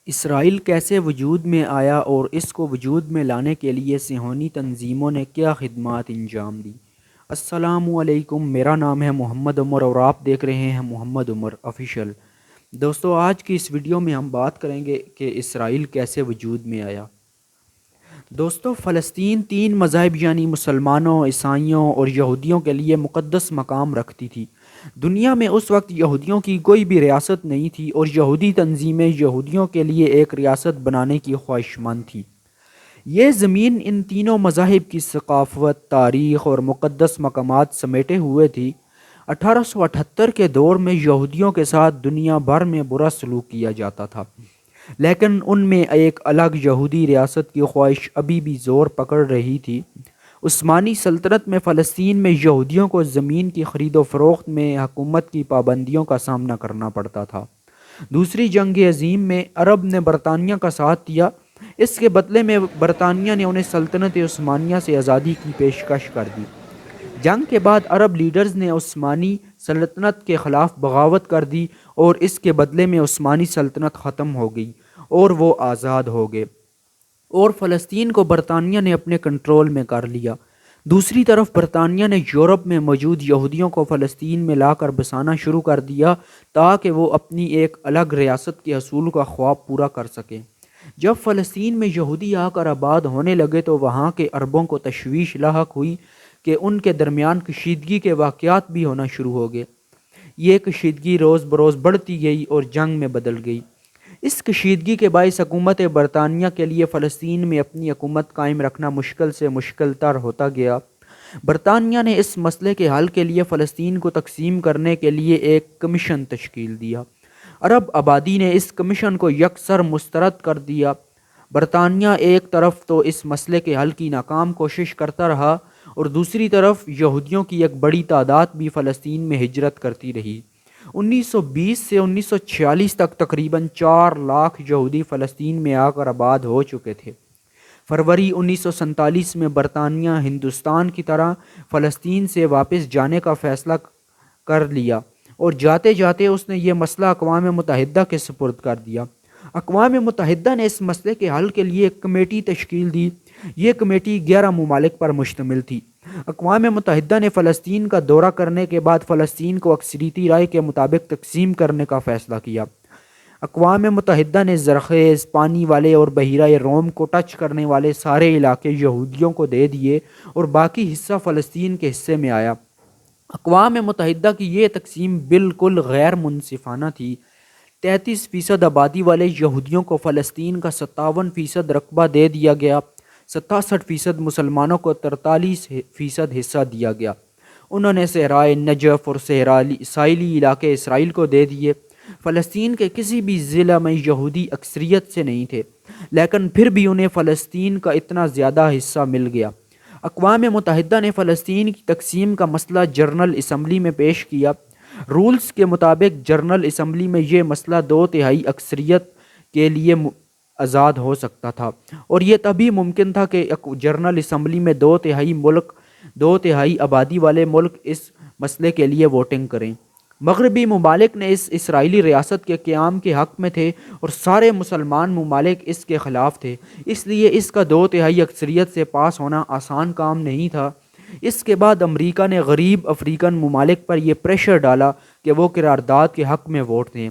اسرائیل کیسے وجود میں آیا اور اس کو وجود میں لانے کے لیے صہیونی تنظیموں نے کیا خدمات انجام دی؟ السلام علیکم، میرا نام ہے محمد عمر اور آپ دیکھ رہے ہیں محمد عمر آفیشیل۔ دوستو، آج کی اس ویڈیو میں ہم بات کریں گے کہ اسرائیل کیسے وجود میں آیا۔ دوستو، فلسطین تین مذاہب یعنی مسلمانوں، عیسائیوں اور یہودیوں کے لیے مقدس مقام رکھتی تھی۔ دنیا میں اس وقت یہودیوں کی کوئی بھی ریاست نہیں تھی اور یہودی تنظیمیں یہودیوں کے لیے ایک ریاست بنانے کی خواہشمند تھیں۔ یہ زمین ان تینوں مذاہب کی ثقافت، تاریخ اور مقدس مقامات سمیٹے ہوئے تھی۔ 1878 کے دور میں یہودیوں کے ساتھ دنیا بھر میں برا سلوک کیا جاتا تھا، لیکن ان میں ایک الگ یہودی ریاست کی خواہش ابھی بھی زور پکڑ رہی تھی۔ عثمانی سلطنت میں فلسطین میں یہودیوں کو زمین کی خرید و فروخت میں حکومت کی پابندیوں کا سامنا کرنا پڑتا تھا۔ دوسری جنگ عظیم میں عرب نے برطانیہ کا ساتھ دیا۔ اس کے بدلے میں برطانیہ نے انہیں سلطنت عثمانیہ سے آزادی کی پیشکش کر دی۔ جنگ کے بعد عرب لیڈرز نے عثمانی سلطنت کے خلاف بغاوت کر دی اور اس کے بدلے میں عثمانی سلطنت ختم ہو گئی اور وہ آزاد ہو گئے اور فلسطین کو برطانیہ نے اپنے کنٹرول میں کر لیا۔ دوسری طرف برطانیہ نے یورپ میں موجود یہودیوں کو فلسطین میں لا کر بسانا شروع کر دیا تاکہ وہ اپنی ایک الگ ریاست کے حصول کا خواب پورا کر سکیں۔ جب فلسطین میں یہودی آ کر آباد ہونے لگے تو وہاں کے عربوں کو تشویش لاحق ہوئی کہ ان کے درمیان کشیدگی کے واقعات بھی ہونا شروع ہو گئے۔ یہ کشیدگی روز بروز بڑھتی گئی اور جنگ میں بدل گئی۔ اس کشیدگی کے باعث حکومت برطانیہ کے لیے فلسطین میں اپنی حکومت قائم رکھنا مشکل سے مشکل تر ہوتا گیا۔ برطانیہ نے اس مسئلے کے حل کے لیے فلسطین کو تقسیم کرنے کے لیے ایک کمیشن تشکیل دیا۔ عرب آبادی نے اس کمیشن کو یکسر مسترد کر دیا۔ برطانیہ ایک طرف تو اس مسئلے کے حل کی ناکام کوشش کرتا رہا اور دوسری طرف یہودیوں کی ایک بڑی تعداد بھی فلسطین میں ہجرت کرتی رہی۔ 1920 سے 1946 تک تقریباً 4 لاکھ یہودی فلسطین میں آ کر آباد ہو چکے تھے۔ فروری 1947 میں برطانیہ ہندوستان کی طرح فلسطین سے واپس جانے کا فیصلہ کر لیا اور جاتے جاتے اس نے یہ مسئلہ اقوام متحدہ کے سپرد کر دیا۔ اقوام متحدہ نے اس مسئلے کے حل کے لیے ایک کمیٹی تشکیل دی۔ یہ کمیٹی 11 ممالک پر مشتمل تھی۔ اقوام متحدہ نے فلسطین کا دورہ کرنے کے بعد فلسطین کو اکثریتی رائے کے مطابق تقسیم کرنے کا فیصلہ کیا۔ اقوام متحدہ نے زرخیز، پانی والے اور بحیرہ روم کو ٹچ کرنے والے سارے علاقے یہودیوں کو دے دیے اور باقی حصہ فلسطین کے حصے میں آیا۔ اقوام متحدہ کی یہ تقسیم بالکل غیر منصفانہ تھی۔ 33% آبادی والے یہودیوں کو فلسطین کا 57% رقبہ دے دیا گیا۔ 67% مسلمانوں کو 43% حصہ دیا گیا۔ انہوں نے صحرائے نجف اور ساحلی علاقے اسرائیل کو دے دیے۔ فلسطین کے کسی بھی ضلع میں یہودی اکثریت سے نہیں تھے، لیکن پھر بھی انہیں فلسطین کا اتنا زیادہ حصہ مل گیا۔ اقوام متحدہ نے فلسطین کی تقسیم کا مسئلہ جنرل اسمبلی میں پیش کیا۔ رولز کے مطابق جنرل اسمبلی میں یہ مسئلہ 2/3 اکثریت کے لیے آزاد ہو سکتا تھا اور یہ تبھی ممکن تھا کہ جنرل اسمبلی میں 2/3 آبادی والے ملک اس مسئلے کے لیے ووٹنگ کریں۔ مغربی ممالک نے اس اسرائیلی ریاست کے قیام کے حق میں تھے اور سارے مسلمان ممالک اس کے خلاف تھے، اس لیے اس کا 2/3 اکثریت سے پاس ہونا آسان کام نہیں تھا۔ اس کے بعد امریکہ نے غریب افریقن ممالک پر یہ پریشر ڈالا کہ وہ قرارداد کے حق میں ووٹ دیں۔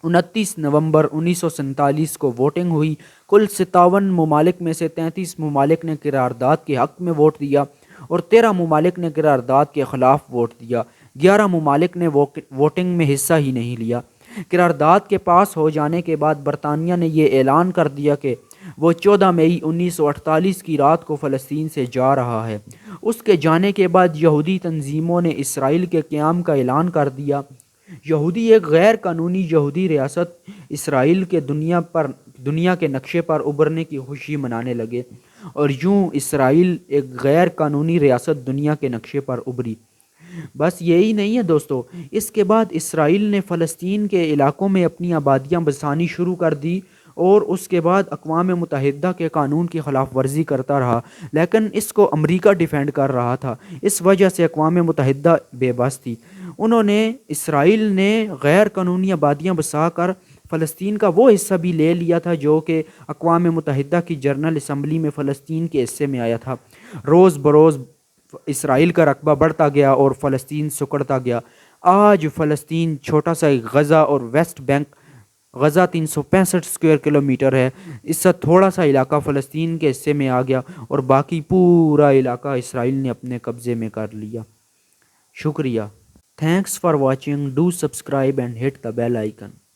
29 نومبر 1947 کو ووٹنگ ہوئی۔ کل 57 ممالک میں سے 33 ممالک نے قرارداد کے حق میں ووٹ دیا اور 13 ممالک نے قرارداد کے خلاف ووٹ دیا۔ 11 ممالک نے ووٹنگ میں حصہ ہی نہیں لیا۔ قرارداد کے پاس ہو جانے کے بعد برطانیہ نے یہ اعلان کر دیا کہ وہ 14 مئی 1948 کی رات کو فلسطین سے جا رہا ہے۔ اس کے جانے کے بعد یہودی تنظیموں نے اسرائیل کے قیام کا اعلان کر دیا۔ یہودی ایک غیر قانونی یہودی ریاست اسرائیل کے دنیا کے نقشے پر ابھرنے کی خوشی منانے لگے اور یوں اسرائیل ایک غیر قانونی ریاست دنیا کے نقشے پر ابھری۔ بس یہی نہیں ہے دوستو، اس کے بعد اسرائیل نے فلسطین کے علاقوں میں اپنی آبادیاں بسانی شروع کر دی اور اس کے بعد اقوام متحدہ کے قانون کی خلاف ورزی کرتا رہا، لیکن اس کو امریکہ ڈیفینڈ کر رہا تھا۔ اس وجہ سے اقوام متحدہ بے بس تھی۔ اسرائیل نے غیر قانونی آبادیاں بسا کر فلسطین کا وہ حصہ بھی لے لیا تھا جو کہ اقوام متحدہ کی جنرل اسمبلی میں فلسطین کے حصے میں آیا تھا۔ روز بروز اسرائیل کا رقبہ بڑھتا گیا اور فلسطین سکڑتا گیا۔ آج فلسطین چھوٹا سا ایک غزہ اور West Bank, Gaza 365 square kilometre ہے، اس سے تھوڑا سا علاقہ فلسطین کے حصے میں آ گیا اور باقی پورا علاقہ اسرائیل نے اپنے قبضے میں کر لیا۔ شکریہ۔ Thanks for watching, do subscribe and hit the bell icon.